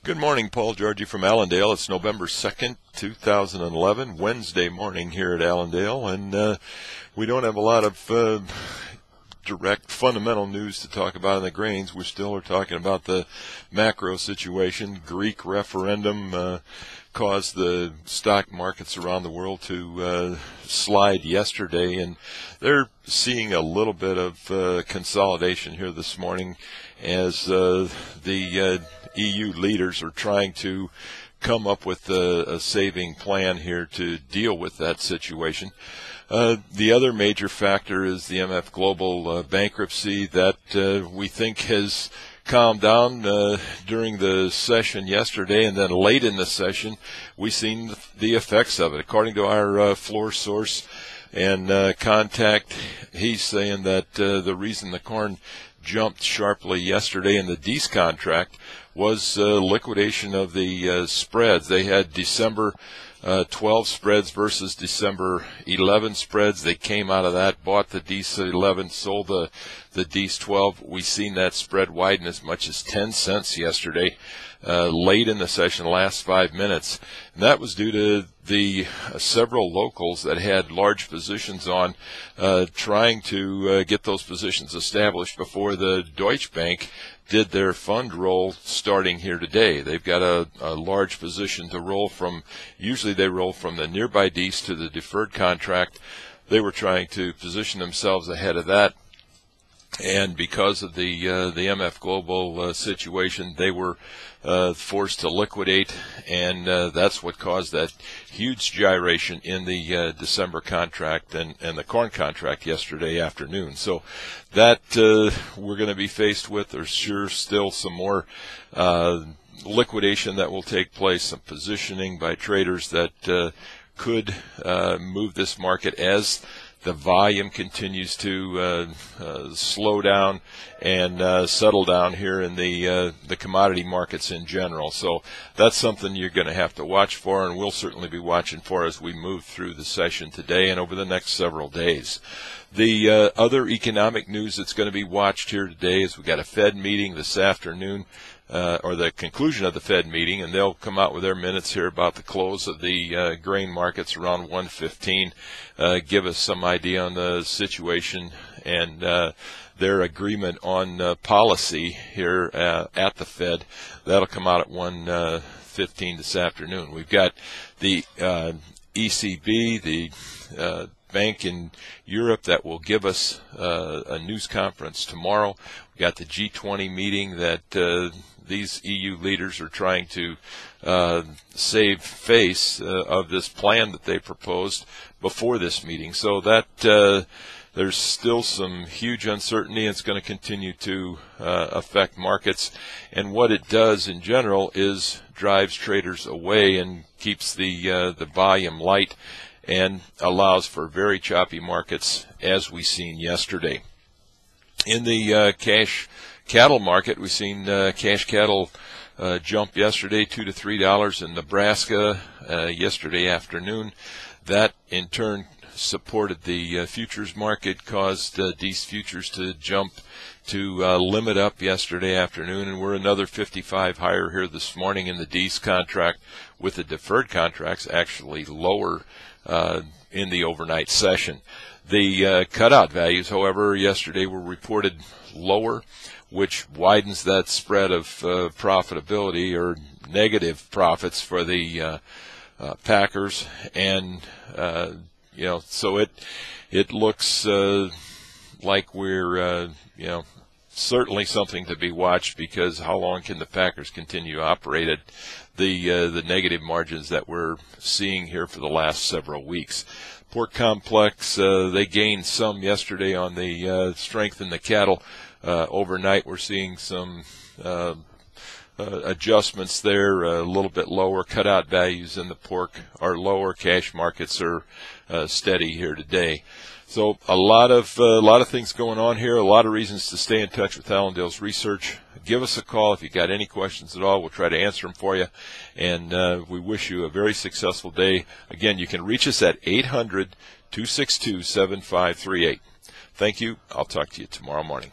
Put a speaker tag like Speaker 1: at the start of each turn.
Speaker 1: Good morning, Paul Georgie from Allendale. It's November 2nd, 2011, Wednesday morning here at Allendale, and we don't have a lot of direct fundamental news to talk about in the grains. We still are talking about the macro situation. Greek referendum caused the stock markets around the world to slide yesterday, and they're seeing a little bit of consolidation here this morning as the EU leaders are trying to come up with a saving plan here to deal with that situation. The other major factor is the MF Global bankruptcy that we think has calmed down during the session yesterday, and then late in the session we've seen the effects of it. According to our floor source and contact, he's saying that the reason the corn jumped sharply yesterday in the Dees contract was liquidation of the spreads. They had December 12 spreads versus December 11 spreads. They came out of that, bought the Dees 11, sold the Dees 12. We've seen that spread widen as much as 10 cents yesterday, late in the session, last 5 minutes. And that was due to the several locals that had large positions on, trying to get those positions established before the Deutsche Bank did their fund roll starting here today. They've got a large position to roll from. Usually they roll from the nearby Dees to the deferred contract. They were trying to position themselves ahead of that, and because of the MF Global situation, they were forced to liquidate, and that's what caused that huge gyration in the December contract and the corn contract yesterday afternoon. So that we're going to be faced with. There's sure still some more liquidation that will take place, some positioning by traders that could move this market as the volume continues to slow down and settle down here in the commodity markets in general. So that's something you're going to have to watch for, and we'll certainly be watching for as we move through the session today and over the next several days. The other economic news that's going to be watched here today is we've got a Fed meeting this afternoon, or the conclusion of the Fed meeting, and they'll come out with their minutes here about the close of the grain markets around 1:15, give us some idea on the situation and their agreement on policy here at the Fed. That'll come out at 1:15 this afternoon. We've got the ECB, the bank in Europe, that will give us a news conference tomorrow. We've got the G20 meeting that these EU leaders are trying to save face of this plan that they proposed before this meeting. So that there's still some huge uncertainty. It's going to continue to affect markets, and what it does in general is drives traders away and keeps the volume light and allows for very choppy markets as we seen yesterday. In the cash cattle market, we've seen cash cattle jump yesterday $2 to $3 in Nebraska yesterday afternoon. That in turn supported the futures market, caused Dees futures to jump to limit up yesterday afternoon, and we're another 55 higher here this morning in the Dees contract, with the deferred contracts actually lower in the overnight session. The cutout values, however, yesterday were reported lower, which widens that spread of profitability or negative profits for the packers, and so it looks like we're certainly something to be watched, because how long can the packers continue to operate at the negative margins that we're seeing here for the last several weeks? Pork complex, they gained some yesterday on the strength in the cattle. Overnight we're seeing some adjustments there, a little bit lower. Cutout values in the pork are lower. Cash markets are steady here today. So a lot of things going on here, a lot of reasons to stay in touch with Allendale's research. Give us a call if you got any questions at all. We'll try to answer them for you, and we wish you a very successful day. Again, you can reach us at 800-262-7538. Thank you. I'll talk to you tomorrow morning.